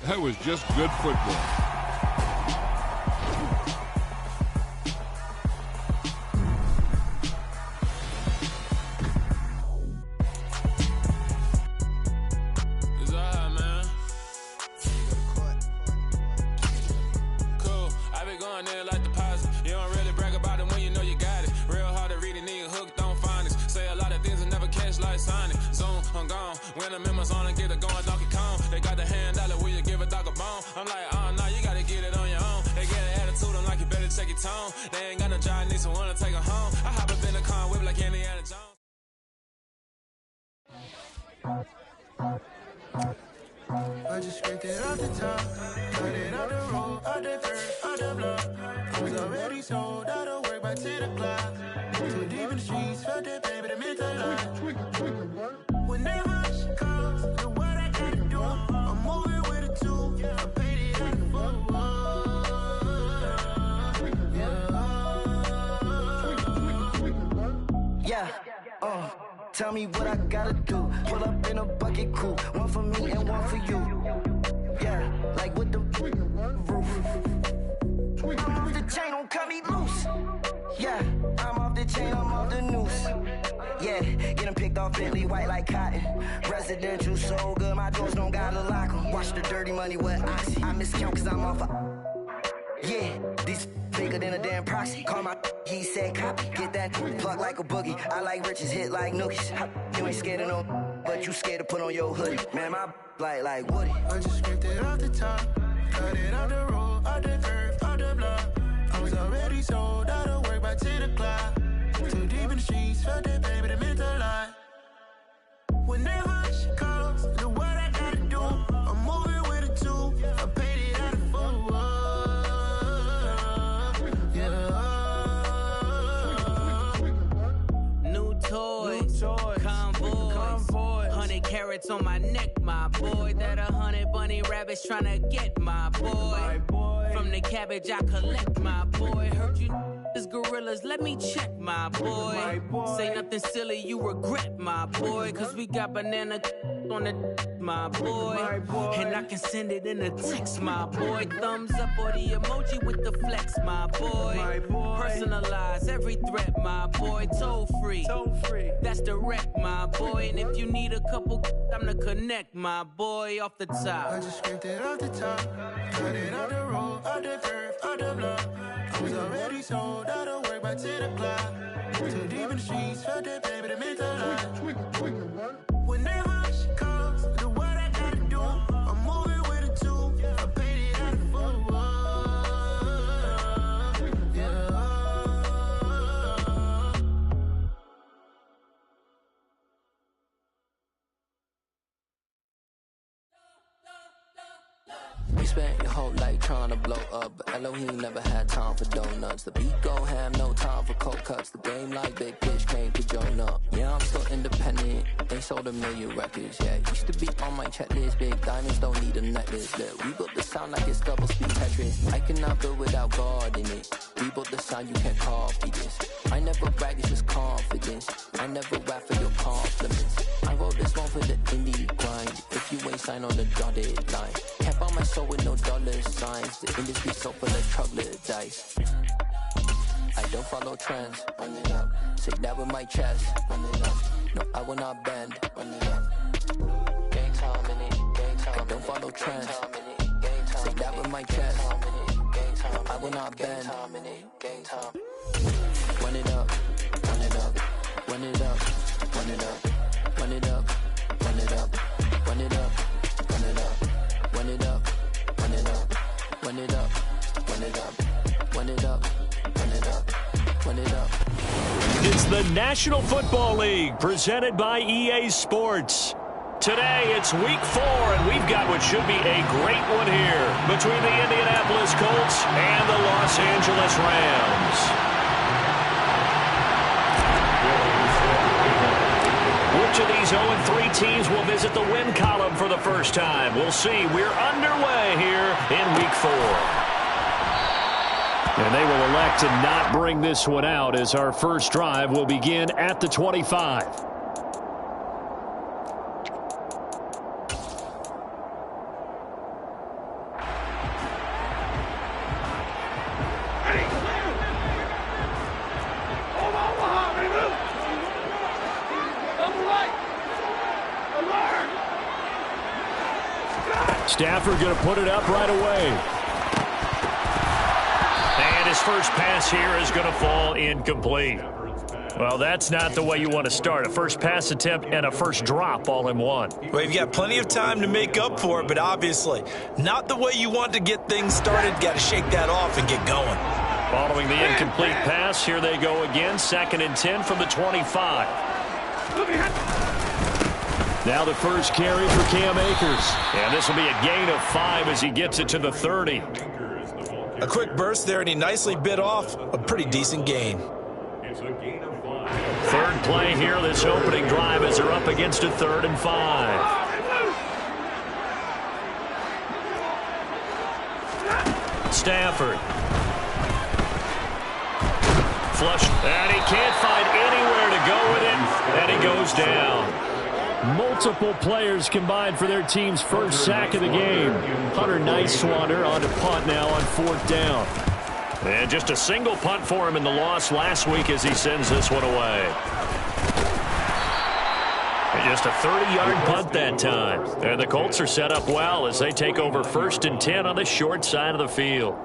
That was just good football. I just scraped it off the top, cut it off the road, off the dirt, off the block. I was already sold out of work by 10 o'clock. Too deep in the streets, felt that pain, but it meant a lot. Whenever she calls, know what I gotta do. I'm moving with a two, I paid it out of full. Yeah, tell me what I gotta do. Pull up in a bucket crew, one for me and one for you. Yeah, like with the roof. I'm off the chain, don't cut me loose. Yeah, I'm off the chain, I'm off the noose. Yeah, getting picked off Bentley white like cotton. Residential so good, my doors don't gotta lock 'em. Watch the dirty money with Oxy. I miscount cause I'm off yeah, these bigger than a damn proxy. Call my he said copy. Get that plug like a boogie. I like riches, hit like nookies. You ain't scared of no, but you scared to put on your hoodie. Man, my like Woody. I just scraped it off the top, cut it off the road, off the curve, off the block. I was already sold out of work by 10 o'clock. Too deep in the streets, felt that pain, but it meant a lot. Whenever she calls, know what I gotta do. I'm moving with a two, I paid it out of full. Toys, convoys, 100 carats on my neck, my boy. That 100 bunny rabbits tryna get my boy. From the cabbage I collect, my boy. Heard you is gorillas, let me check, my boy. Say nothing silly, you regret, my boy. Cause we got banana on the my boy. And I can send it in a text, my boy. Thumbs up or the emoji with the flex, my boy. Personalize every threat, my boy. Toll free. That's direct, my boy. And if you need a couple, I'm the connect, my boy. Off the top. I just scraped it off the top, cut it off the road, off the curve, off the block. I was already sold out of work by 10 o'clock. Too deep in the streets, felt that pain, but it meant a lot. Whenever she calls, know what I gotta do. I'm moving with a two, I paid it out of full. We spent your whole life trying to blow up, but Elohim never had time for donuts. The beat go ham, no time for cold cuts. The game like Big Pitch came to join up. Yeah, I'm still independent, they sold 1 million records. Yeah, used to be on my checklist, big diamonds don't need a necklace. Look, we built the sound like it's double speed Tetris. I cannot build without God in it. We built the sound, you can't copy this. I never brag, it's just confidence. I never rap for your compliments. I wrote this one for the indie grind. If you ain't signed on the dotted line, can't buy my soul with no dollar signs. The industry so full of troglodytes. I don't follow trends. Run it up. Say that with my chest. Run it up. No, I will not bend. Run it up. Gang time in it. Gang time. I don't follow trends. Say that with my chest. No, I will not bend. Gang time. Run it up. Run it up. Run it up. Run it up. Run it up. Run it up. Run it up. Run it up. Run it up. Run it up. Run it up. Run it up. Run it up. Run it up. Run it up. It's the National Football League presented by EA Sports. Today it's week 4, and we've got what should be a great one here between the Indianapolis Colts and the Los Angeles Rams. Which of these 0-3 teams will visit the win column for the first time? We'll see. We're underway here in week 4. And they will elect to not bring this one out as our first drive will begin at the 25. Stafford going to put it up right away. And his first pass here is going to fall incomplete. Well, that's not the way you want to start. A first pass attempt and a first drop all in one. Well, you've got plenty of time to make up for it, but obviously not the way you want to get things started. Got to shake that off and get going. Following the incomplete pass, here they go again. 2nd and 10 from the 25. Now the first carry for Cam Akers. And this will be a gain of 5 as he gets it to the 30. A quick burst there, and he nicely bit off a pretty decent gain. Third play here, this opening drive as they're up against a 3rd and 5. Stafford. Flush, and he can't find anywhere to go with it, and he goes down. Multiple players combined for their team's first sack of the game. Hunter Nice-Swander on to punt now on 4th down. And just a single punt for him in the loss last week as he sends this one away. And just a 30-yard punt that time. And the Colts are set up well as they take over 1st and 10 on the short side of the field.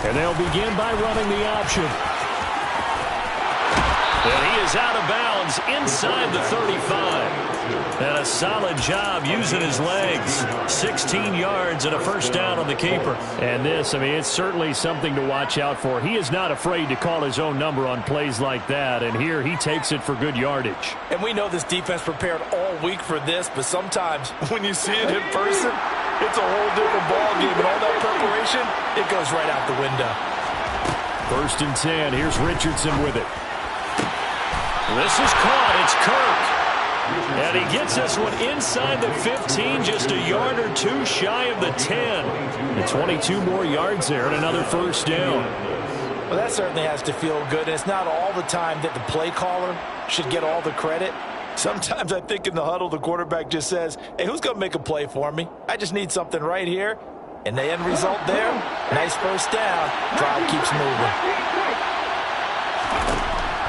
And they'll begin by running the option. And he is out of bounds inside the 35. And a solid job using his legs. 16 yards and a first down on the keeper. And this, I mean, it's certainly something to watch out for. He is not afraid to call his own number on plays like that. And here he takes it for good yardage. And we know this defense prepared all week for this, but sometimes when you see it in person, it's a whole different ballgame, and all that preparation, it goes right out the window. 1st and 10. Here's Richardson with it. This is caught. It's Kirk. And he gets this one inside the 15, just a yard or two shy of the 10. And 22 more yards there and another first down. Well, that certainly has to feel good. And it's not all the time that the play caller should get all the credit. Sometimes I think in the huddle, the quarterback just says, hey, who's going to make a play for me? I just need something right here. And the end result there, nice first down. Drive keeps moving.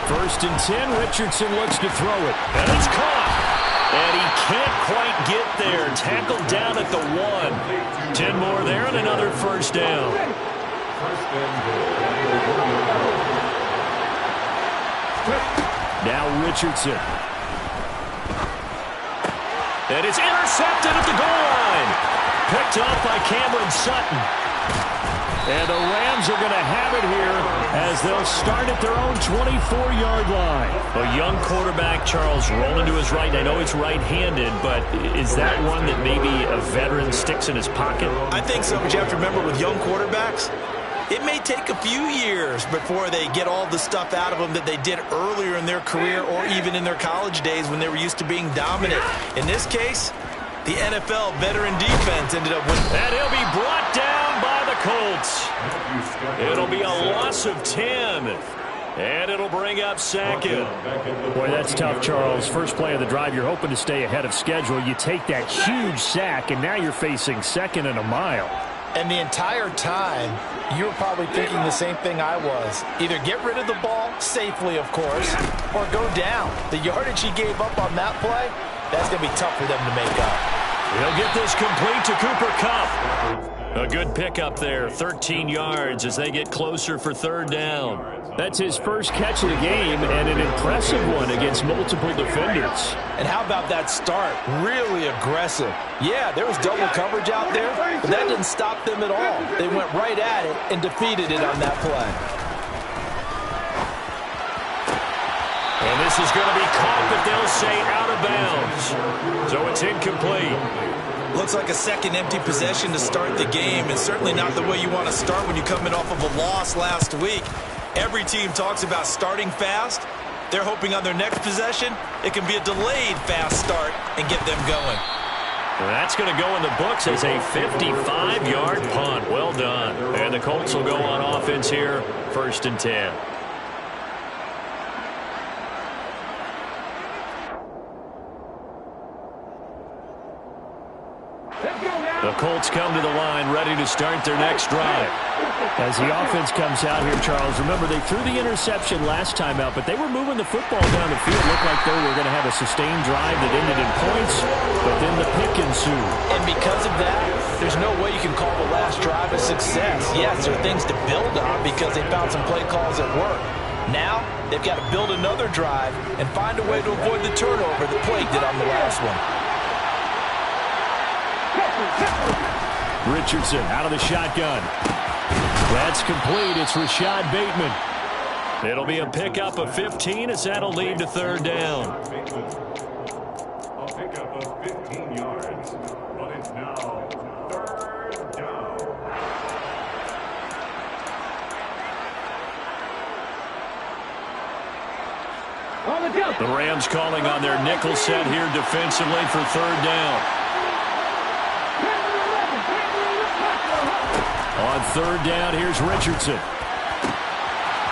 1st and 10, Richardson looks to throw it. And it's caught. And he can't quite get there. Tackled down at the 1. 10 more there and another first down. Now Richardson. And it's intercepted at the goal line. Picked off by Cameron Sutton. And the Rams are going to have it here as they'll start at their own 24-yard line. A young quarterback, Charles, rolling to his right. I know he's right-handed, but is that one that maybe a veteran sticks in his pocket? I think so, but you have to remember with young quarterbacks, it may take a few years before they get all the stuff out of them that they did earlier in their career or even in their college days when they were used to being dominant. In this case, the NFL veteran defense ended up winning. And he'll be brought down by the Colts. It'll be a loss of 10. And it'll bring up second. Boy, that's tough, Charles. First play of the drive, you're hoping to stay ahead of schedule. You take that huge sack, and now you're facing 2nd and a mile. And the entire time, you were probably thinking the same thing I was. Either get rid of the ball, safely, of course, or go down. The yardage he gave up on that play, that's going to be tough for them to make up. He'll get this complete to Cooper Kupp. A good pickup there, 13 yards as they get closer for 3rd down. That's his first catch of the game and an impressive one against multiple defenders. And how about that start? Really aggressive. Yeah, there was double coverage out there, but that didn't stop them at all. They went right at it and defeated it on that play. And this is going to be caught, but they'll say out of bounds. So it's incomplete. Looks like a second empty possession to start the game, and certainly not the way you want to start when you're coming off of a loss last week. Every team talks about starting fast. They're hoping on their next possession, it can be a delayed fast start and get them going. And that's going to go in the books as a 55-yard punt. Well done. And the Colts will go on offense here, 1st and 10. The Colts come to the line ready to start their next drive. As the offense comes out here, Charles, remember they threw the interception last time out, but they were moving the football down the field. Looked like they were going to have a sustained drive that ended in points, but then the pick ensued. And because of that, there's no way you can call the last drive a success. Yes, there are things to build on because they found some play calls that work. Now, they've got to build another drive and find a way to avoid the turnover that plagued it on the last one. Richardson out of the shotgun. That's complete. It's Rashad Bateman. It'll be a pickup of 15 as that'll lead to third down. A pickup of 15 yards, but it's now third down. The Rams calling on their nickel set here defensively for third down. On third down, here's Richardson.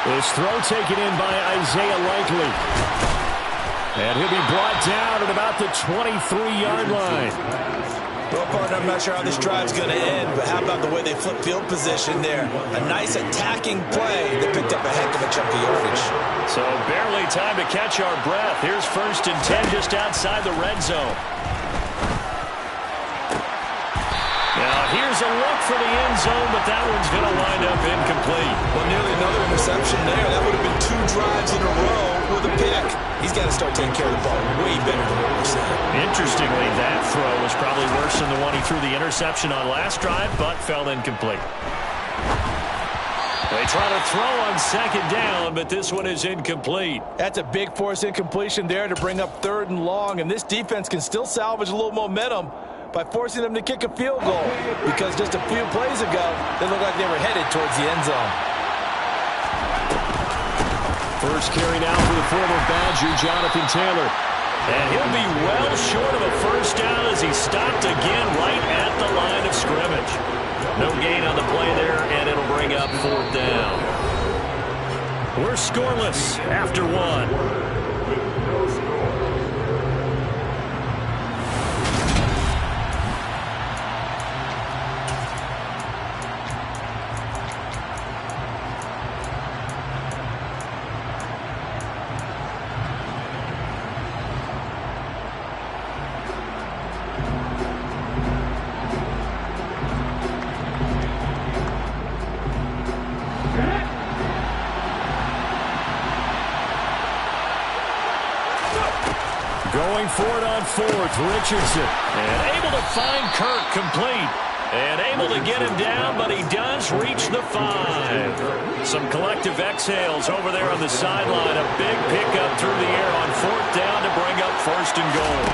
This throw taken in by Isaiah Likely. And he'll be brought down at about the 23-yard line. Well, partner, I'm not sure how this drive's going to end, but how about the way they flip field position there? A nice attacking play that picked up a heck of a chunk of yardage. So barely time to catch our breath. Here's 1st and 10 just outside the red zone. Now here's a look for the end zone, but that one's going to wind up incomplete. Well, nearly another interception there. That would have been 2 drives in a row with a pick. He's got to start taking care of the ball way better than what we're seeing. Interestingly, that throw was probably worse than the one he threw the interception on last drive, but fell incomplete. They try to throw on second down, but this one is incomplete. That's a big force incompletion there to bring up 3rd and long, and this defense can still salvage a little momentum by forcing them to kick a field goal, because just a few plays ago, they looked like they were headed towards the end zone. First carry now for the former Badger, Jonathan Taylor. And he'll be well short of a first down as he stopped again right at the line of scrimmage. No gain on the play there, and it'll bring up 4th down. We're scoreless after 1. Going for it on 4th, Richardson. And able to find Kirk complete. And able to get him down, but he does reach the 5. Some collective exhales over there on the sideline. A big pickup through the air on 4th down to bring up 1st and goal.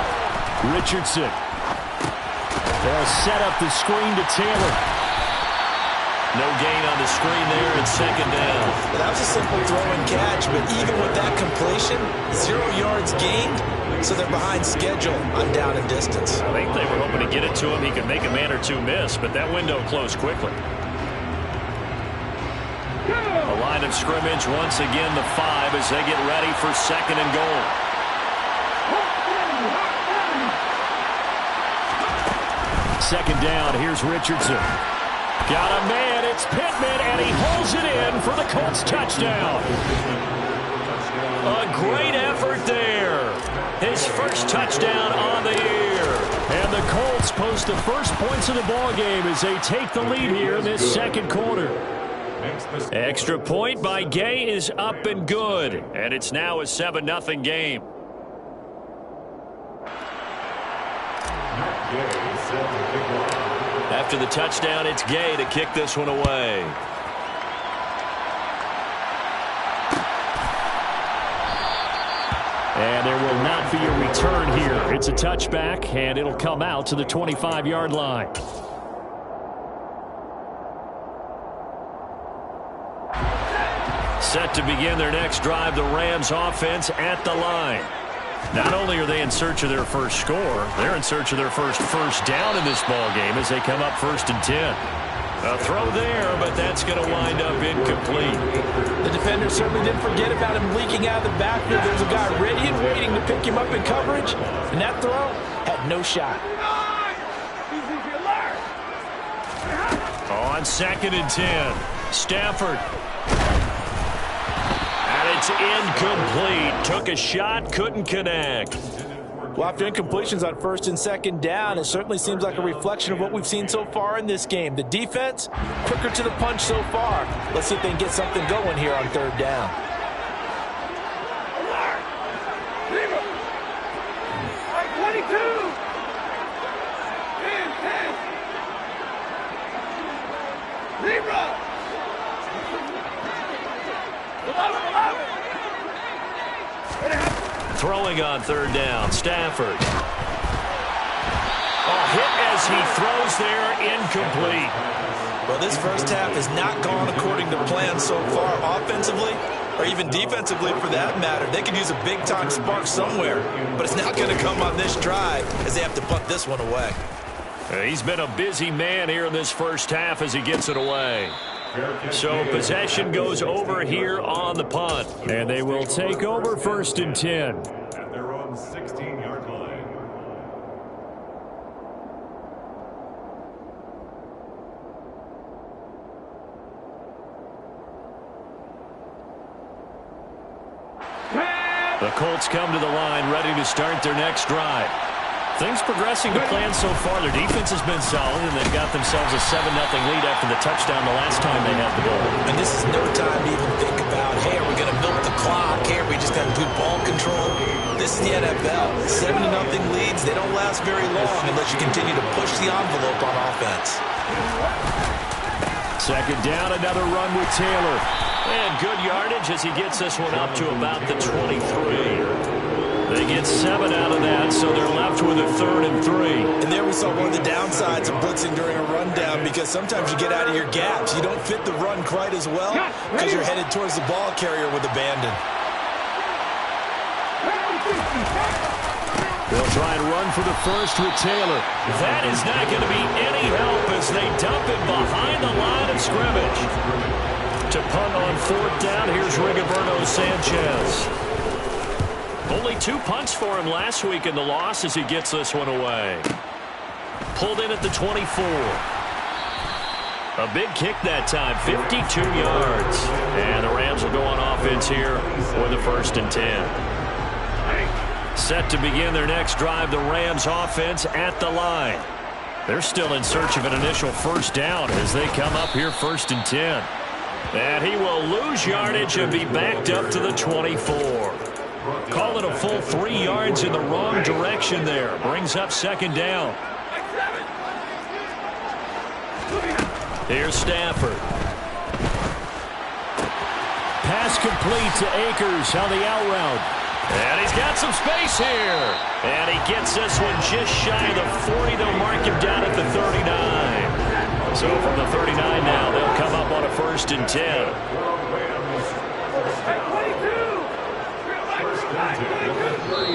Richardson. They'll set up the screen to Taylor. No gain on the screen there at 2nd down. Well, that was a simple throw and catch, but even with that completion, 0 yards gained, so they're behind schedule on down and distance. I think they were hoping to get it to him. He could make a man or 2 miss, but that window closed quickly. A line of scrimmage, once again the 5 as they get ready for 2nd and goal. Second down, here's Richardson. Got a man, it's Pittman, and he holds it in for the Colts touchdown. A great effort there. His first touchdown on the year. And the Colts post the first points of the ball game as they take the lead here in this 2nd quarter. Extra point by Gay is up and good. And it's now a 7-0 game. After the touchdown, it's Gay to kick this one away. And there will not be a return here. It's a touchback, and it'll come out to the 25-yard line. Set to begin their next drive, the Rams offense at the line. Not only are they in search of their first score, they're in search of their first down in this ball game as they come up 1st and 10. A throw there, but that's going to wind up incomplete. The defender certainly didn't forget about him leaking out of the backfield. There's a guy ready and waiting to pick him up in coverage, and that throw had no shot. On 2nd and 10, Stafford. And it's incomplete. Took a shot, couldn't connect. Well, after incompletions on 1st and 2nd down, it certainly seems like a reflection of what we've seen so far in this game. The defense, quicker to the punch so far. Let's see if they can get something going here on 3rd down. Throwing on 3rd down, Stafford. Hit as he throws there, incomplete. Well, this first half has not gone according to plan so far offensively, or even defensively for that matter. They could use a big-time spark somewhere, but it's not going to come on this drive as they have to punt this one away. He's been a busy man here in this first half as he gets it away. So possession goes over here on the punt. And they will take over 1st and 10. At their own 16-yard line. The Colts come to the line ready to start their next drive. Things progressing to plan so far. Their defense has been solid, and they've got themselves a 7-0 lead after the touchdown the last time they had the ball. And this is no time to even think about, hey, are we going to milk the clock? Hey, are we just going to do ball control? This is the NFL. 7-0 leads, they don't last very long unless you continue to push the envelope on offense. 2nd down, another run with Taylor. And good yardage as he gets this one up to about the 23. They get 7 out of that, so they're left with a 3rd and 3. And there we saw one of the downsides of blitzing during a rundown, because sometimes you get out of your gaps. You don't fit the run quite as well because you're headed towards the ball carrier with abandon. They'll try and run for the first with Taylor. That is not going to be any help as they dump it behind the line of scrimmage. To punt on 4th down, here's Rigoberto Sanchez. Only 2 punts for him last week in the loss as he gets this one away. Pulled in at the 24. A big kick that time, 52 yards. And the Rams will go on offense here with a 1st and 10. Set to begin their next drive, the Rams offense at the line. They're still in search of an initial 1st down as they come up here 1st and 10. And he will lose yardage and be backed up to the 24. Call it a full 3 yards in the wrong direction there. Brings up 2nd down. Here's Stafford. Pass complete to Akers on the out route. And he's got some space here. And he gets this one just shy of the 40. They'll mark him down at the 39. So from the 39 now, they'll come up on a 1st and 10.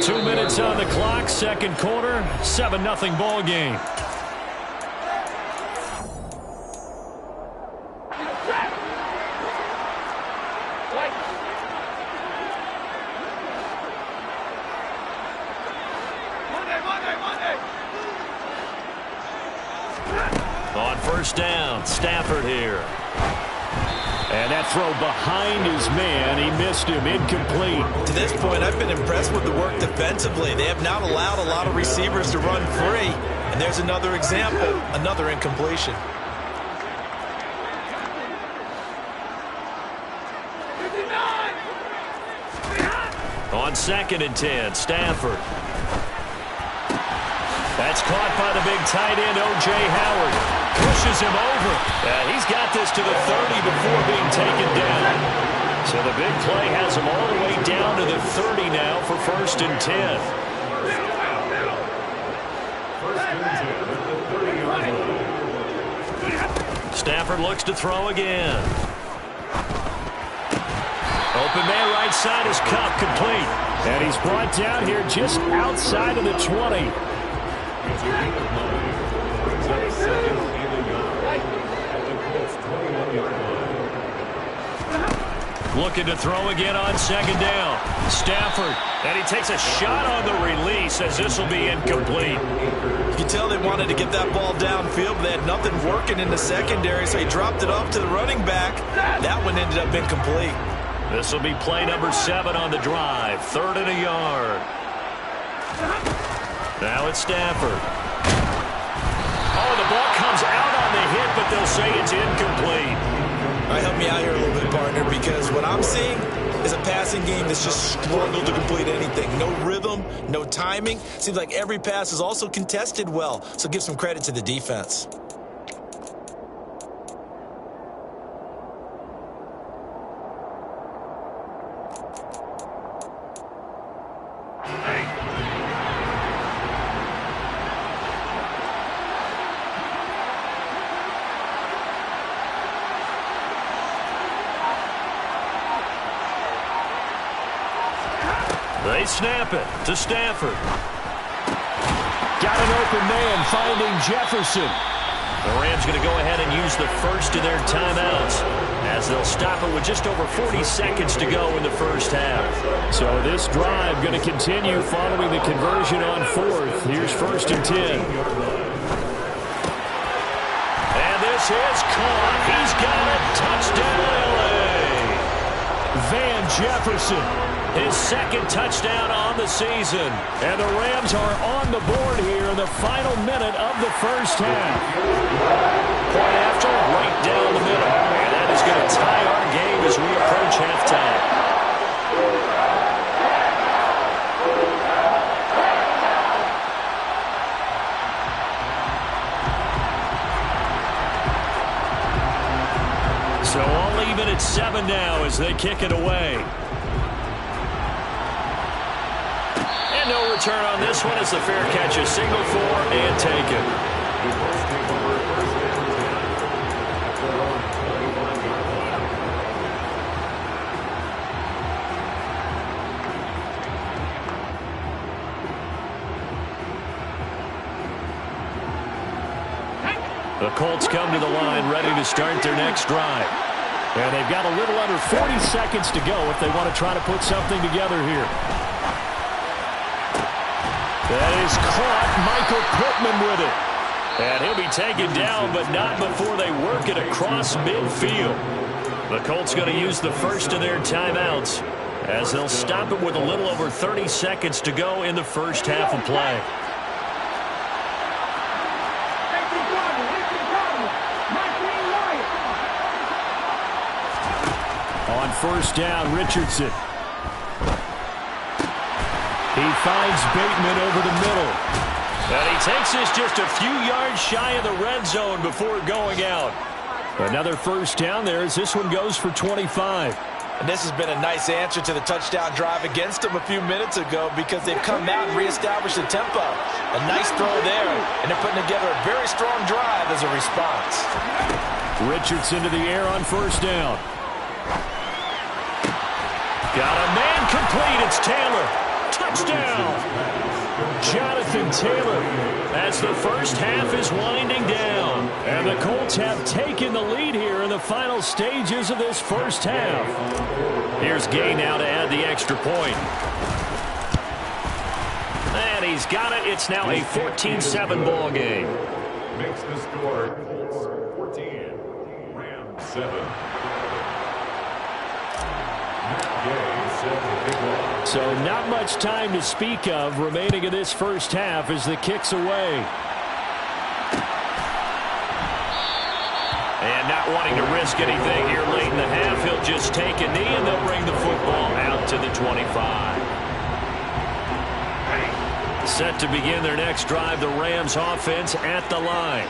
2 minutes on the clock, 2nd quarter, 7-0 ball game. On 1st down, Stafford here. And that throw behind his man, he missed him, incomplete. To this point, I've been impressed with the work defensively. They have not allowed a lot of receivers to run free. And there's another example, another incompletion. On 2nd and 10, Stafford. That's caught by the big tight end, O.J. Howard. Pushes him over. He's got this to the 30 before being taken down. So the big play has him all the way down to the 30 now for 1st and 10. Stafford looks to throw again. Open man right side is Cup, complete. And he's brought down here just outside of the 20. Looking to throw again on 2nd down. Stafford, and he takes a shot on the release. says this will be incomplete. You can tell they wanted to get that ball downfield, but they had nothing working in the secondary, so he dropped it off to the running back. That one ended up incomplete. This will be play number 7 on the drive. 3rd and a yard. Now it's Stafford. Oh, the ball comes out on the hit, but they'll say it's incomplete. All right, help me out here a little bit, partner, because what I'm seeing is a passing game that's just struggled to complete anything. No rhythm, no timing. Seems like every pass is also contested well, so give some credit to the defense. They snap it to Stafford. Got an open man finding Jefferson. The Rams going to go ahead and use the first of their timeouts as they'll stop it with just over 40 seconds to go in the first half. So this drive going to continue following the conversion on 4th. Here's 1st and 10. And this is caught. He's got it. Touchdown, LA. Van Jefferson. His 2nd touchdown on the season. And the Rams are on the board here in the final minute of the first half. Point after, right down the middle. And that is going to tie our game as we approach halftime. So all even at 7 now as they kick it away. No return on this one as the fair catch is signaled for and taken. The Colts come to the line ready to start their next drive. And they've got a little under 40 seconds to go if they want to try to put something together here. That is caught. Michael Pittman with it. And he'll be taken down, but not before they work it across midfield. The Colts going to use the first of their timeouts as they'll stop it with a little over 30 seconds to go in the first half of play. On 1st down, Richardson. He finds Bateman over the middle. And he takes this just a few yards shy of the red zone before going out. Another 1st down there as this one goes for 25. And this has been a nice answer to the touchdown drive against them a few minutes ago because they've come out and reestablished the tempo. A nice throw there, and they're putting together a very strong drive as a response. Richardson to the air on 1st down. Got a man complete. It's Taylor. Touchdown! Jonathan Taylor. As the first half is winding down. And the Colts have taken the lead here in the final stages of this first half. Here's Gay now to add the extra point. And he's got it. It's now a 14-7 ball game. Makes the score Colts 14, Rams 7. So not much time to speak of remaining in this first half as the kick's away. And not wanting to risk anything here late in the half, he'll just take a knee and they'll bring the football out to the 25. Set to begin their next drive, the Rams offense at the line.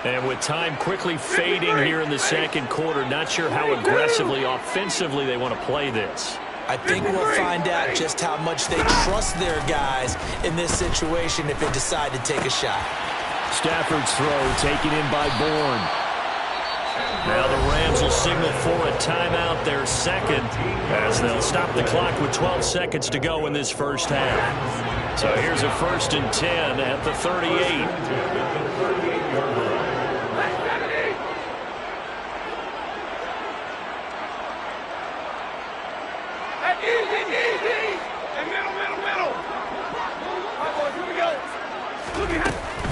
And with time quickly fading here in the second quarter, not sure how aggressively, offensively they want to play this. I think we'll find out just how much they trust their guys in this situation if they decide to take a shot. Stafford's throw taken in by Bourne. Now the Rams will signal for a timeout, their 2nd, as they'll stop the clock with 12 seconds to go in this first half. So here's a 1st and 10 at the 38.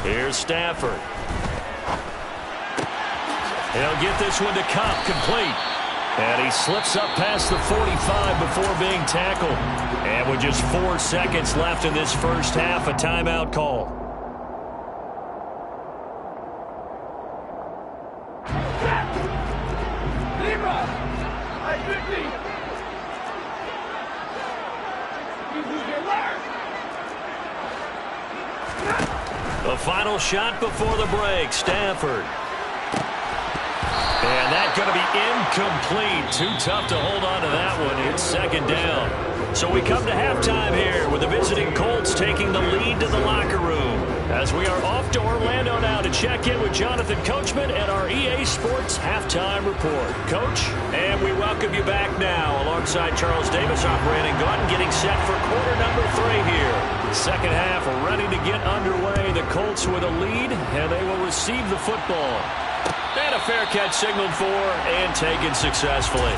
Here's Stafford. He'll get this one to Cup, complete. And he slips up past the 45 before being tackled. And with just 4 seconds left in this first half, a timeout call. The final shot before the break, Stafford. And that's going to be incomplete. Too tough to hold on to that one. It's second down. So we come to halftime here with the visiting Colts taking the lead to the locker room. As we are off to Orlando now to check in with Jonathan Coachman and our EA Sports Halftime Report. Coach, and we welcome you back now alongside Charles Davis. I'm Brandon Gautin getting set for quarter number 3 here. Second half ready to get underway. The Colts with a lead, and they will receive the football. And a fair catch signaled for and taken successfully.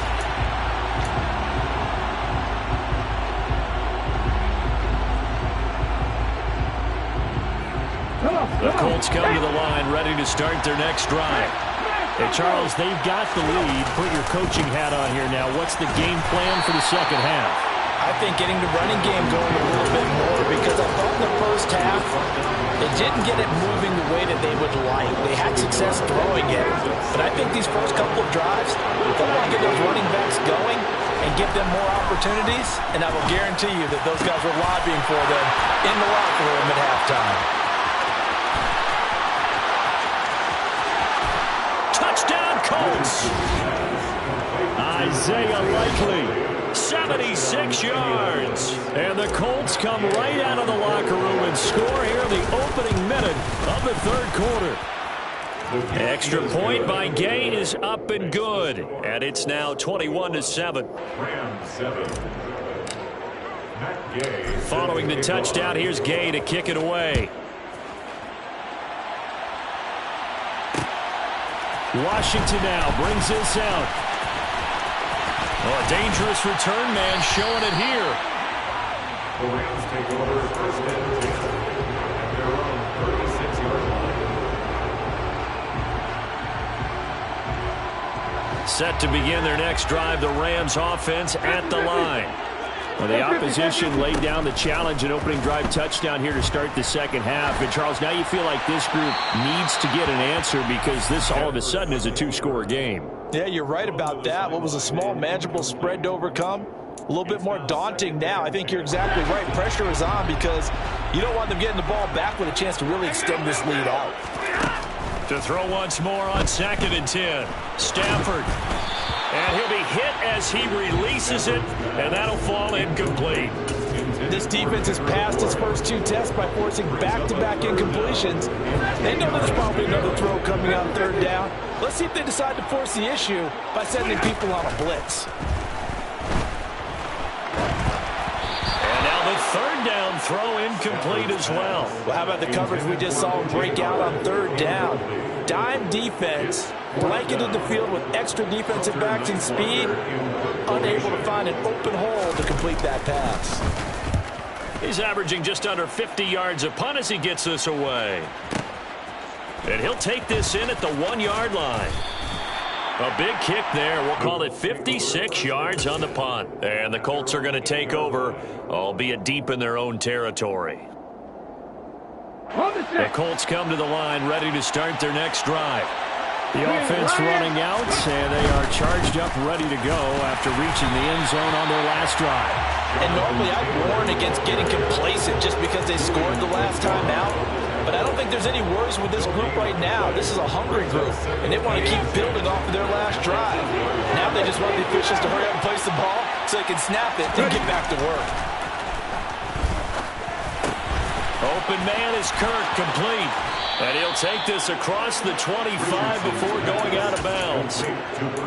The Colts come to the line ready to start their next drive. Hey, Charles, they've got the lead. Put your coaching hat on here now. What's the game plan for the second half? I think getting the running game going a little bit more, because I thought in the first half they didn't get it moving the way that they would like. They had success throwing it, but I think these first couple of drives, they want to get those running backs going and give them more opportunities, and I will guarantee you that those guys were lobbying for them in the locker room at halftime. Touchdown, Colts! Isaiah Likely. 76 yards. And the Colts come right out of the locker room and score here in the opening minute of the third quarter. Extra point by Gay is up and good. And it's now 21-7. Rams 7. Matt Gay. Following the touchdown, here's Gay to kick it away. Washington now brings this out. Oh, a dangerous return man showing it here. The Rams take over first and 10 at their own 36-yard line. Set to begin their next drive, the Rams offense at the line. Well, the opposition laid down the challenge, an opening drive touchdown here to start the second half. And, Charles, now you feel like this group needs to get an answer because this all of a sudden is a 2-score game. Yeah, you're right about that. What was a small, manageable spread to overcome? A little bit more daunting now. I think you're exactly right. Pressure is on because you don't want them getting the ball back with a chance to really extend this lead out. To throw once more on 2nd and 10. Stafford. And he'll be hit as he releases it, and that'll fall incomplete. This defense has passed its first 2 tests by forcing back-to-back incompletions. They know there's probably another throw coming on 3rd down. Let's see if they decide to force the issue by sending people on a blitz. And now the 3rd down throw incomplete as well. Well, how about the coverage we just saw break out on 3rd down? Dime defense, blanketed the field with extra defensive backs and speed, unable to find an open hole to complete that pass. He's averaging just under 50 yards a punt as he gets this away. And he'll take this in at the 1-yard line. A big kick there. We'll call it 56 yards on the punt. And the Colts are going to take over, albeit deep in their own territory. The Colts come to the line ready to start their next drive. The offense running out, and they are charged up, ready to go after reaching the end zone on their last drive. And normally I'd warn against getting complacent just because they scored the last time out. But I don't think there's any worries with this group right now. This is a hungry group, and they want to keep building off of their last drive. Now they just want the officials to hurry up and place the ball so they can snap it and get back to work. Open man is Kirk, complete. And he'll take this across the 25 before going out of bounds.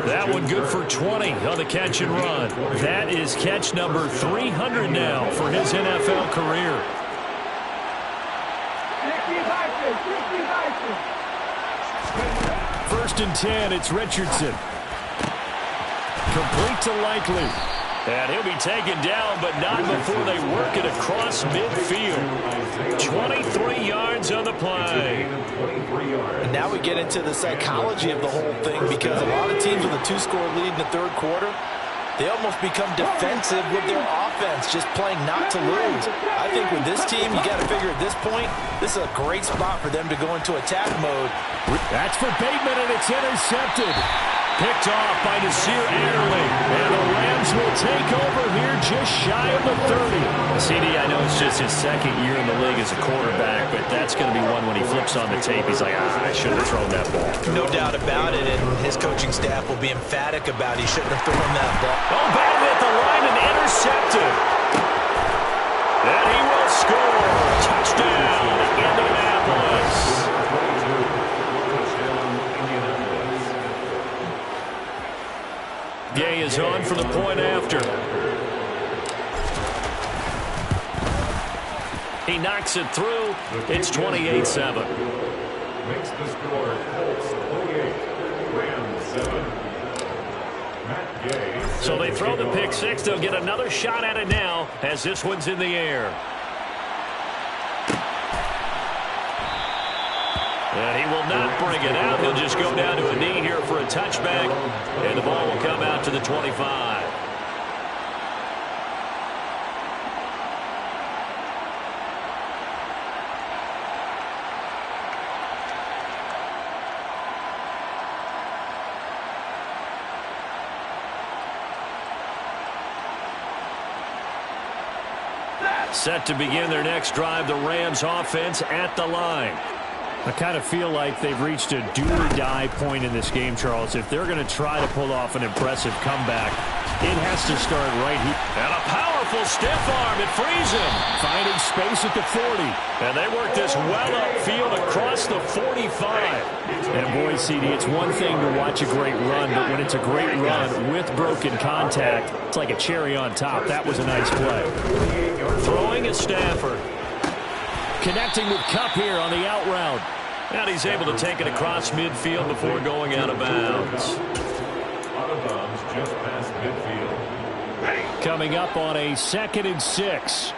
That one good for 20 on the catch and run. That is catch number 300 now for his NFL career. First and 10, it's Richardson. Complete to Likely. And he'll be taken down, but not before they work it across midfield. 23 yards. yards on the play. And now we get into the psychology of the whole thing, because a lot of teams with a 2-score lead in the third quarter, they almost become defensive with their offense, just playing not to lose. I think with this team, you got to figure at this point, this is a great spot for them to go into attack mode. That's for Bateman, and it's intercepted. Picked off by Nasir Adderley. And the Rams will take over here just shy of the 30. CD, I know it's just his second year in the league as a quarterback, but that's going to be one when he flips on the tape. He's like, I shouldn't have thrown that ball. No doubt about it, and his coaching staff will be emphatic about he shouldn't have thrown that ball. Oh, batted at the line and intercepted. And he will score. Touchdown, Indianapolis. Gay is on for the point after. He knocks it through. It's 28-7. Makes the score Colts 28, Rams 7. Matt Gay. So they throw the pick six. They'll get another shot at it now as this one's in the air. And he will not bring it out. He'll just go down to a knee here for a touchback. And the ball will come out to the 25. Set to begin their next drive, the Rams offense at the line. I kind of feel like they've reached a do-or-die point in this game, Charles. If they're going to try to pull off an impressive comeback, it has to start right here. And a powerful stiff arm. It frees him. Finding space at the 40. And they work this well upfield across the 45. And boy, CD, it's one thing to watch a great run, but when it's a great run with broken contact, it's like a cherry on top. That was a nice play. Throwing is Stafford. Connecting with Kupp here on the out route. And he's able to take it across midfield before going out of bounds. Out of bounds just past midfield. Coming up on a 2nd and 6.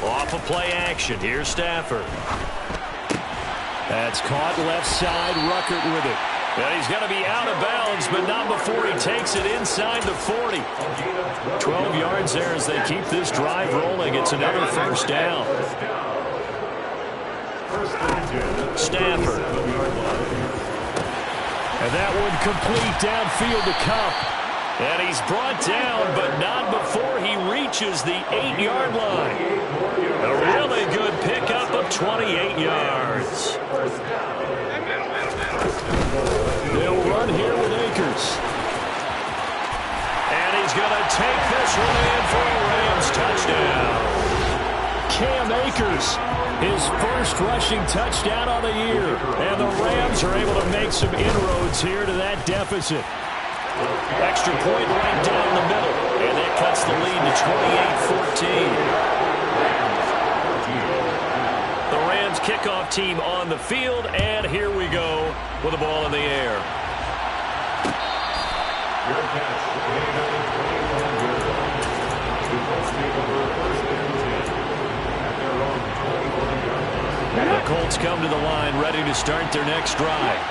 Off of play action. Here's Stafford. That's caught left side. Ruckert with it. And he's going to be out of bounds, but not before he takes it inside the 40. 12 yards there as they keep this drive rolling. It's another first down. Stafford. And that one complete downfield to Kupp. And he's brought down, but not before he reaches the 8-yard line. A really good pickup of 28 yards. They'll run here with Akers. And he's going to take this one in for a Rams touchdown. Cam Akers, his first rushing touchdown on the year. And the Rams are able to make some inroads here to that deficit. Extra point right down the middle. And that cuts the lead to 28-14. The Rams kickoff team on the field, and here we go with the ball in the air. Your catch, 29-21. The Colts take over first and 10 at their own 21-yard line. The Colts come to the line ready to start their next drive.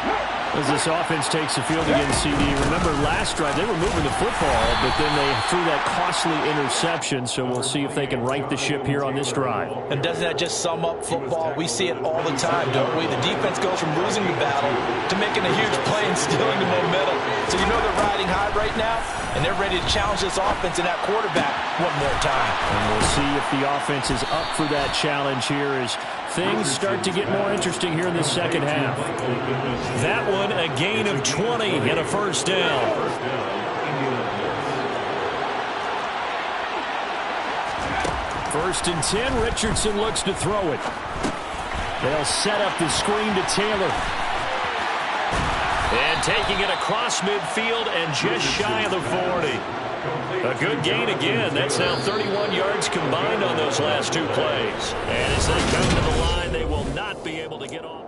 As this offense takes the field again, CD, remember last drive they were moving the football, but then they threw that costly interception, so we'll see if they can right the ship here on this drive. And doesn't that just sum up football? We see it all the time, don't we? The defense goes from losing the battle to making a huge play and stealing the momentum. So you know they're riding high right now, and they're ready to challenge this offense and that quarterback one more time. And we'll see if the offense is up for that challenge here as things start to get more interesting here in the second half. That one, a gain of 20 and a first down. First and 10, Richardson looks to throw it. They'll set up the screen to Taylor. And taking it across midfield and just shy of the 40. A good gain again. That's now 31 yards combined on those last two plays. And as they come to the line, they will not be able to get off.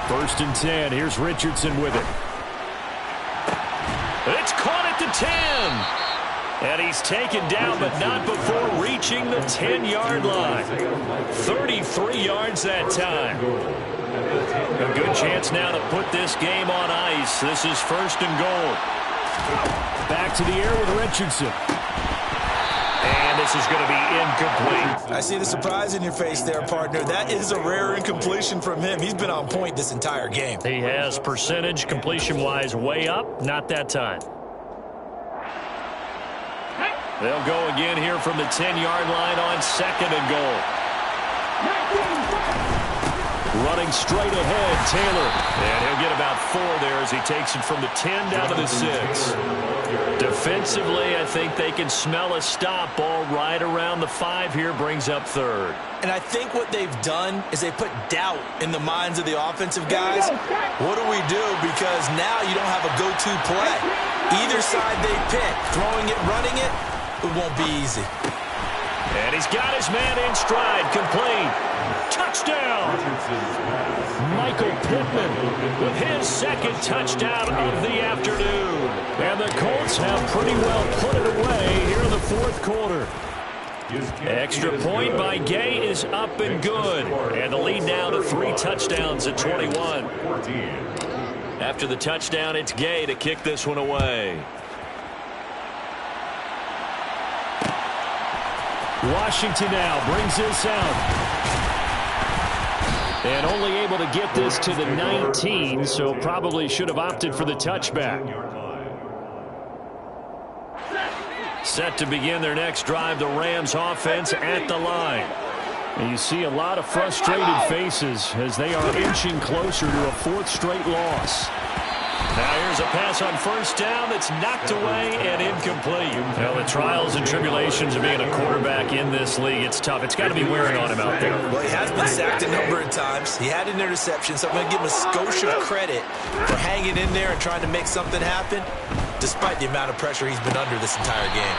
First and 10. Here's Richardson with it. It's caught at the 10. And he's taken down, but not before reaching the 10-yard line. 33 yards that time. A good chance now to put this game on ice. This is first and goal. Back to the air with Richardson. And this is going to be incomplete. I see the surprise in your face there, partner. That is a rare incompletion from him. He's been on point this entire game. He has percentage completion-wise way up. Not that time. They'll go again here from the 10-yard line on second and goal. Running straight ahead, Taylor. And he'll get about 4 there as he takes it from the 10 down to the 6. Defensively, I think they can smell a stop. Ball right around the 5 here, brings up third. And I think what they've done is they put doubt in the minds of the offensive guys. What do we do? Because now you don't have a go-to play. Either side they pick, throwing it, running it, it won't be easy. And he's got his man in stride, complete. Touchdown! Michael Pittman with his second touchdown of the afternoon. And the Colts have pretty well put it away here in the fourth quarter. Extra point by Gay is up and good. And the lead now to 3 touchdowns at 21. After the touchdown, it's Gay to kick this one away. Washington now brings this out. And only able to get this to the 19, so probably should have opted for the touchback. Set to begin their next drive, the Rams offense at the line. And you see a lot of frustrated faces as they are inching closer to a 4th straight loss. Now here's a pass on first down that's knocked away and incomplete. Well, the trials and tribulations of being a quarterback in this league, it's tough. It's got to be wearing on him out there. Well, he has been sacked a number of times. He had an interception, so I'm going to give him a skosh of credit for hanging in there and trying to make something happen, despite the amount of pressure he's been under this entire game.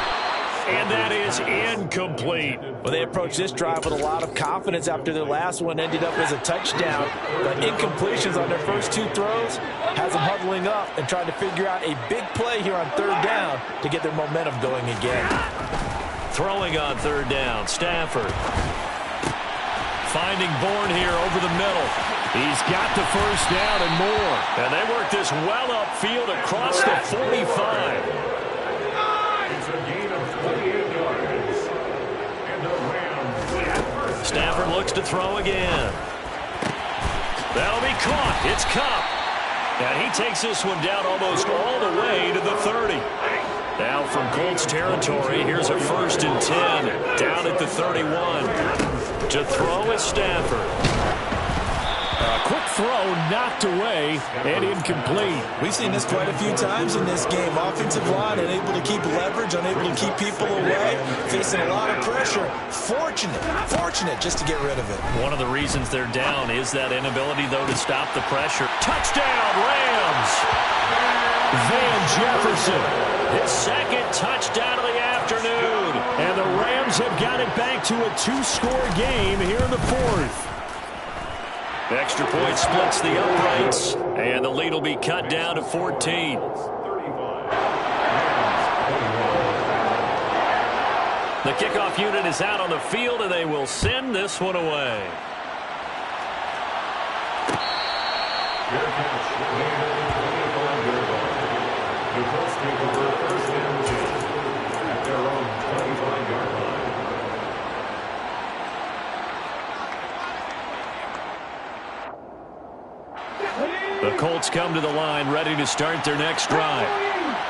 And that is incomplete. Well, they approached this drive with a lot of confidence after their last one ended up as a touchdown. But incompletions on their first 2 throws has them huddling up and trying to figure out a big play here on 3rd down to get their momentum going again. Throwing on 3rd down, Stafford. Finding Bourne here over the middle. He's got the first down and more. And they work this well upfield across the 45. Stafford looks to throw again. That'll be caught. It's Kupp. And he takes this one down almost all the way to the 30. Now from Colts territory, here's a 1st and 10. Down at the 31. To throw is Stafford. A quick throw knocked away and incomplete. We've seen this quite a few times in this game. Offensive line unable to keep leverage, unable to keep people away, facing a lot of pressure. Fortunate just to get rid of it. One of the reasons they're down is that inability, though, to stop the pressure. Touchdown, Rams! Van Jefferson, his second touchdown of the afternoon. And the Rams have got it back to a 2-score game here in the 4th. Extra point splits the uprights, and the lead will be cut down to 14. The kickoff unit is out on the field, and they will send this one away. The Colts take over 1st and 10 at their own 25-yard line. The Colts come to the line ready to start their next drive.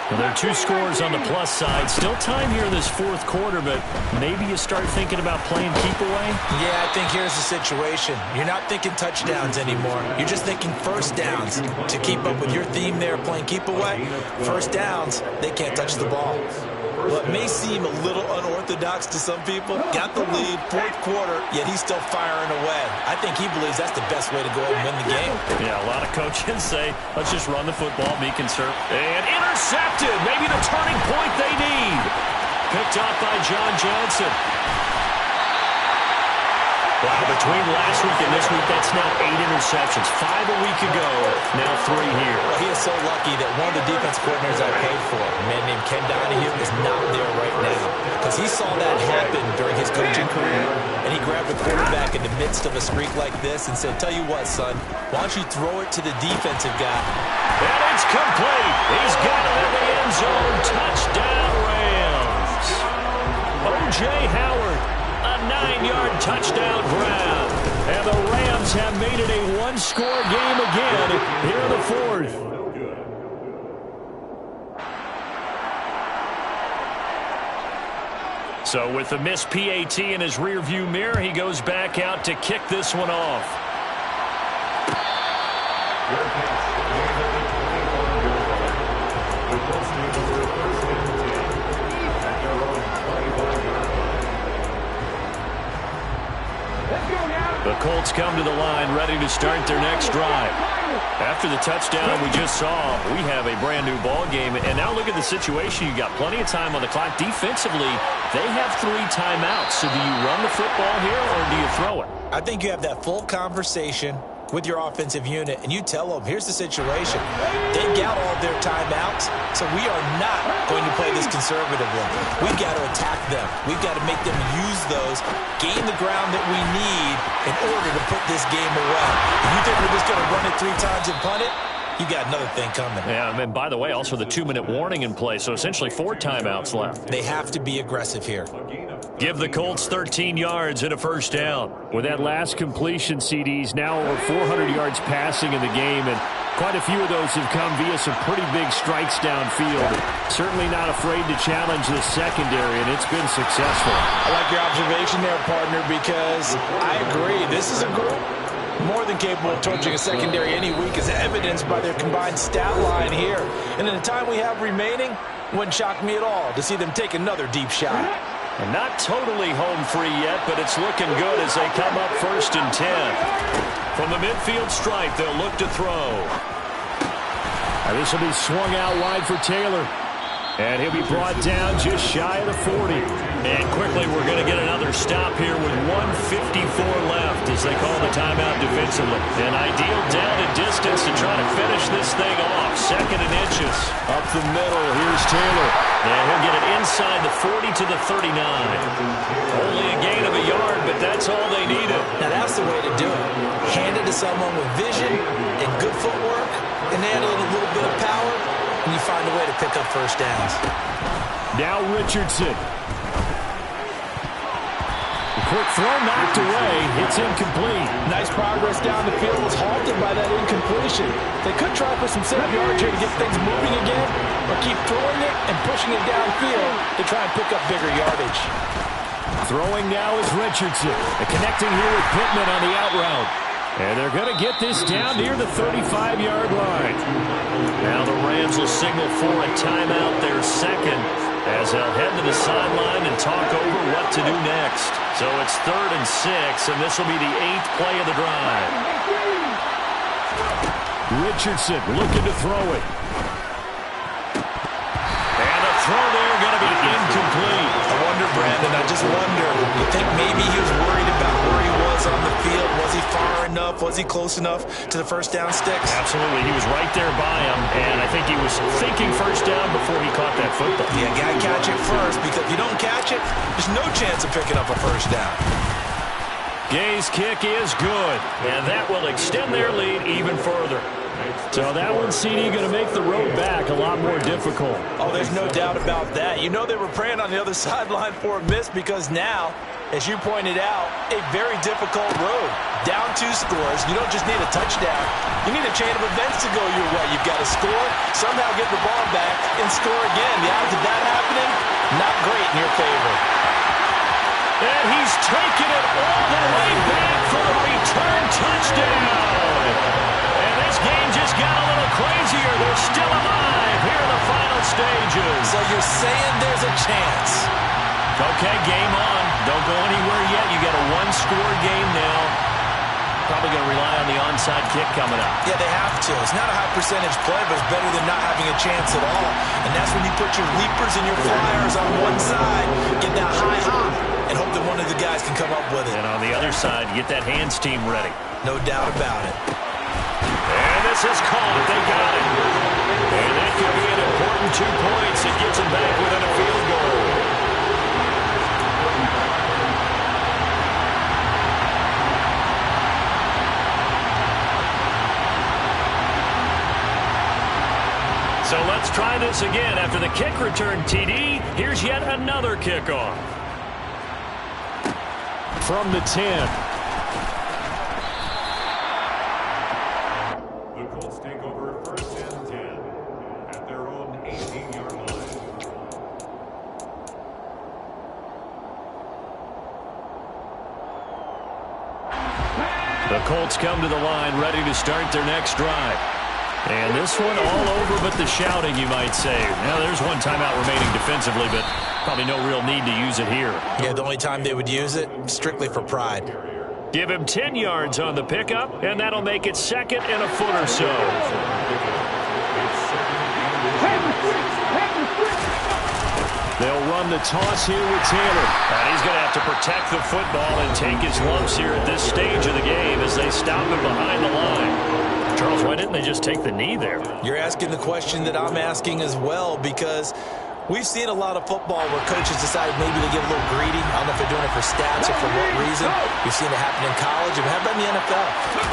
Well, there are 2 scores on the plus side. Still time here in this 4th quarter, but maybe you start thinking about playing keep away? Yeah, I think here's the situation. You're not thinking touchdowns anymore. You're just thinking first downs. To keep up with your theme there, playing keep away, first downs, they can't touch the ball. What may seem a little unorthodox to some people, got the lead, 4th quarter, yet he's still firing away. I think he believes that's the best way to go and win the game. Yeah, a lot of coaches say, let's just run the football, be conservative. And intercepted, maybe the turning point they need. Picked up by John Johnson. Wow, between last week and this week, that's now 8 interceptions. 5 a week ago, now 3 here. Well, he is so lucky that one of the defense coordinators I paid for, a man named Ken Donahue, is not there right now. Because he saw that happen during his coaching career, and he grabbed a quarterback in the midst of a streak like this and said, tell you what, son, why don't you throw it to the defensive guy? And it's complete. He's got it in the end zone. Touchdown, Rams. O.J. Howard, a 9-yard touchdown grab. And the Rams have made it a one-score game again here in the fourth. So with the missed PAT in his rearview mirror, he goes back out to kick this one off. The Colts come to the line ready to start their next drive. After the touchdown we just saw, we have a brand new ball game. And now look at the situation. You got plenty of time on the clock. Defensively, they have 3 timeouts. So do you run the football here or do you throw it? I think you have that full conversation with your offensive unit, and you tell them, here's the situation. They got all their timeouts, so we are not going to play this conservatively. We've got to attack them. We've got to make them use those, gain the ground that we need in order to put this game away. If you think we're just going to run it 3 times and punt it, you got another thing coming. Yeah, and by the way, also the 2-minute warning in play, so essentially 4 timeouts left. They have to be aggressive here. Give the Colts 13 yards and a first down. With that last completion, CDs now over 400 yards passing in the game, and quite a few of those have come via some pretty big strikes downfield. Certainly not afraid to challenge the secondary, and it's been successful. I like your observation there, partner, because I agree. This is a group more than capable of torching a secondary any week, as evidenced by their combined stat line here. And in the time we have remaining, wouldn't shock me at all to see them take another deep shot. And not totally home free yet, but it's looking good as they come up 1st and 10. From the midfield stripe, they'll look to throw. This will be swung out wide for Taylor. And he'll be brought down just shy of the 40. And quickly, we're going to get another stop here with 1:54 left as they call the timeout defensively. An ideal down and distance to try to finish this thing off. 2nd and inches. Up the middle, here's Taylor. And he'll get it inside the 40 to the 39. Only a gain of a yard, but that's all they needed. Now that's the way to do it. Hand it to someone with vision and good footwork, and add a little bit of power, and you find a way to pick up first downs. Now Richardson. The quick throw knocked away. It's incomplete. Nice progress down the field, was halted by that incompletion. They could try for some safe yards here to get things moving again, or keep throwing it and pushing it downfield to try and pick up bigger yardage. Throwing now is Richardson. And connecting here with Pittman on the out route. And they're going to get this down near the 35-yard line. Now the Rams will signal for a timeout, their 2nd, as they'll head to the sideline and talk over what to do next. So it's 3rd and 6, and this will be the 8th play of the drive. Richardson looking to throw it. And the throw there going to be incomplete. I wonder, Brandon, I just wonder, you think maybe he was worried about where he was on the field? Was he far enough? Was he close enough to the first down sticks? Absolutely. He was right there by him, and I think he was thinking first down before he caught that football. Yeah, got to catch it first, because if you don't catch it, there's no chance of picking up a first down. Gay's kick is good, and that will extend their lead even further. So that one, CD, going to make the road back a lot more difficult. Oh, there's no doubt about that. You know they were praying on the other sideline for a miss, because now, as you pointed out, a very difficult road. Down 2 scores. You don't just need a touchdown. You need a chain of events to go your way. You've got to score, somehow get the ball back, and score again. The odds of that happening, not great in your favor. And he's taken it all the way back for a return touchdown. And this game just got a little crazier. They're still alive here in the final stages. So you're saying there's a chance. Okay, game on. Don't go anywhere yet. You got a 1-score game now. Probably going to rely on the onside kick coming up. Yeah, they have to. It's not a high percentage play, but it's better than not having a chance at all. And that's when you put your leapers and your flyers on one side, get that high hop, and hope that one of the guys can come up with it. And on the other side, get that hands team ready. No doubt about it. And this is caught. They got it. And that could be an important 2 points. It gets them back within a field goal. So let's try this again. After the kick return TD, here's yet another kickoff. From the 10. The Colts take over 1st and 10 at their own 18-yard line. The Colts come to the line ready to start their next drive. And this one all over but the shouting, you might say. Now, there's one timeout remaining defensively, but probably no real need to use it here. Yeah, the only time they would use it, strictly for pride. Give him 10 yards on the pickup, and that'll make it 2nd and a foot or so. They'll run the toss here with Taylor. And he's going to have to protect the football and take his lumps here at this stage of the game as they stop him behind the line. Charles, why didn't they just take the knee there? You're asking the question that I'm asking as well, because we've seen a lot of football where coaches decide maybe to get a little greedy. I don't know if they're doing it for stats or for what reason. We've seen it happen in college. And how about in the NFL?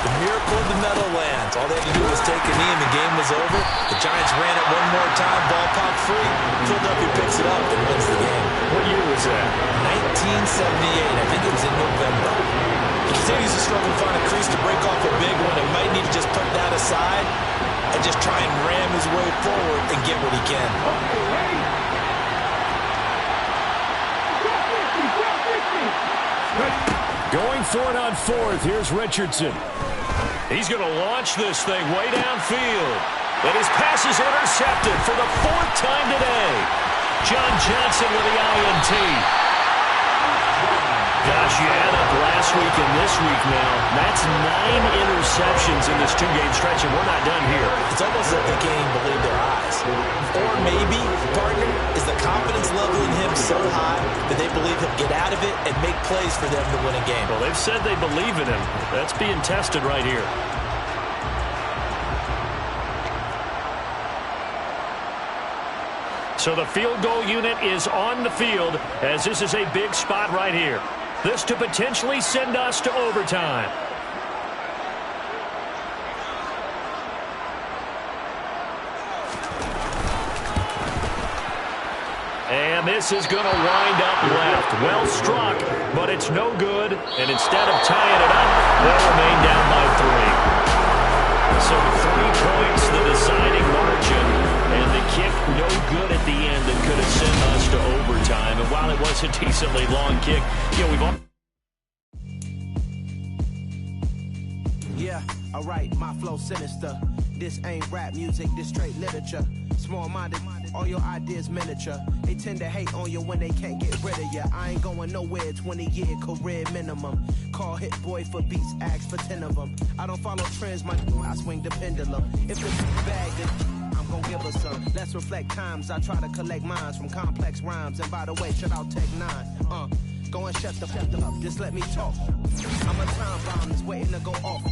The miracle of the Meadowlands. All they had to do was take a knee and the game was over. The Giants ran it one more time, ball popped free. Philadelphia picks it up and wins the game. What year was that? 1978. I think it was in November. He continues to struggle to find a crease to break off a big one and might need to just put that aside and just try and ram his way forward and get what he can. Going for it on 4th. Here's Richardson. He's going to launch this thing way downfield. And his pass is intercepted for the 4th time today. John Johnson with the INT. Gosh, you add up last week and this week now. That's 9 interceptions in this 2-game stretch, and we're not done here. It's almost like they can't even believe their eyes. Or maybe, partner, is the confidence level in him so high that they believe he'll get out of it and make plays for them to win a game. Well, they've said they believe in him. That's being tested right here. So the field goal unit is on the field as this is a big spot right here. This to potentially send us to overtime. And this is going to wind up left. Well struck, but it's no good. And instead of tying it up, they'll remain down by 3. So 3 points, the deciding margin. And the kick no good at the end that could have sent us to overtime. And while it was a decently long kick, we've all... Yeah, alright, my flow sinister. This ain't rap music, this straight literature. Small-minded, all your ideas miniature. They tend to hate on you when they can't get rid of you. I ain't going nowhere, 20-year career minimum. Call Hit Boy for beats, ask for 10 of them. I don't follow trends, I swing the pendulum. If it's bag, then I'm gonna give us some. Let's reflect times, I try to collect minds from complex rhymes. And by the way, shout out Tech 9. Go and shut the up, just let me talk. I'm a time bomb that's waiting to go off.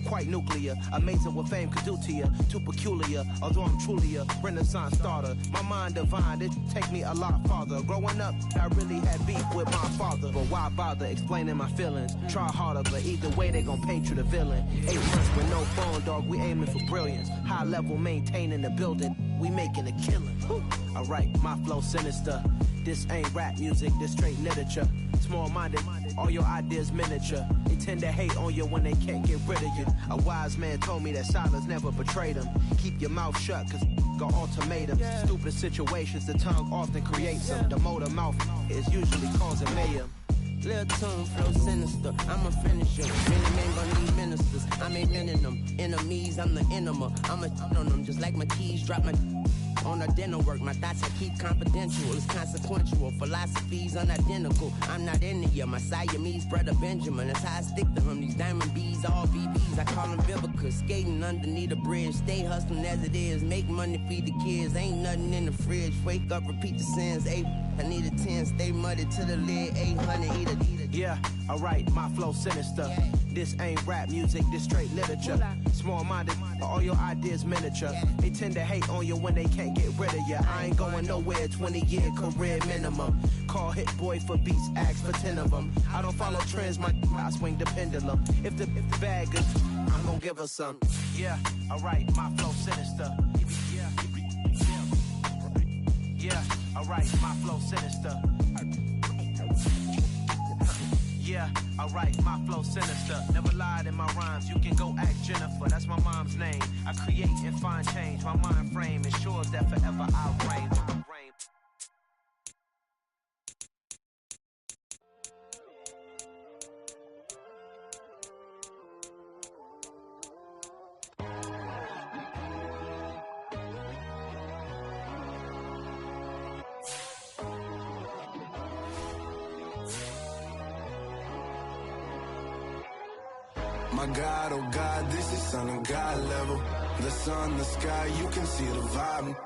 Quite nuclear, amazing what fame could do to you. Too peculiar, although I'm truly a renaissance starter. My mind divine, it take me a lot farther. Growing up, I really had beef with my father. But why bother explaining my feelings? Try harder, but either way they gon' paint you the villain. 8 months with no phone, dog, we aiming for brilliance. High level maintaining the building, we making a killing. Alright, my flow sinister. This ain't rap music, this straight literature. Small-minded, all your ideas miniature. They tend to hate on you when they can't get rid of you. A wise man told me that silence never betrayed him. Keep your mouth shut, cause got ultimatums. Stupid situations, the tongue often creates them. The motor mouth is usually causing mayhem. Little tune, flow sinister. I'm a finisher. Many men gon' need ministers. I'm inventing them. Enemies, I'm the enema. I'm a on them just like my keys. Drop my on a dinner work. My thoughts I keep confidential. It's consequential. Philosophies unidentical. I'm not in it yet. My Siamese brother Benjamin. That's how I stick to him. These diamond bees, all BBs. I call them Vivica. Skating underneath the bridge. Stay hustling as it is. Make money, feed the kids. Ain't nothing in the fridge. Wake up, repeat the sins. Hey. I need a 10, stay muddy to the lid, 800, eat a. Yeah, alright, my flow sinister. This ain't rap music, this straight literature. Small-minded, all your ideas miniature. They tend to hate on you when they can't get rid of you. I ain't going nowhere, 20-year career minimum. Call Hit Boy for beats, ask for 10 of them. I don't follow trends, I swing the pendulum. If the bag is, I'm gonna give her some. Yeah, alright, my flow sinister. Yeah, alright, my flow sinister. Yeah, alright, my flow sinister. Never lied in my rhymes, you can go ask Jennifer. That's my mom's name. I create and find change. My mind frame ensures that forever I'll reign. My God, oh God, this is son of God level. The sun, the sky, you can see the vibe.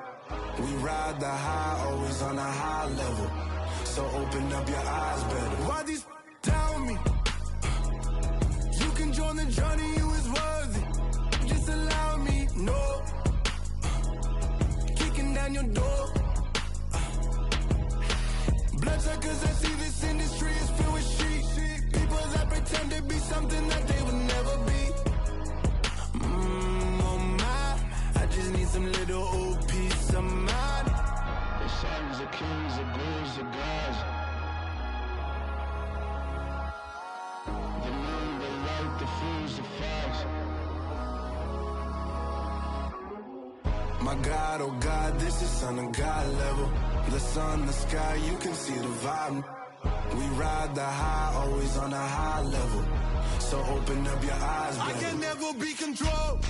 We ride the high, always on a high level. So open up your eyes better. Why these tell me? You can join the journey, you is worthy. Just allow me, no. Kicking down your door. Bloodsuckers, I see this industry is filled with sheep. People that pretend to be something that they would never be. Oh my, I just need some little old peace of mind. The sons of kings, the gurus, the gods. The moon, the light, the fools, the facts. My God, oh God, this is son of God level. The sun, the sky, you can see the vibe. We ride the high, always on a high level. So open up your eyes, baby. I can never be controlled.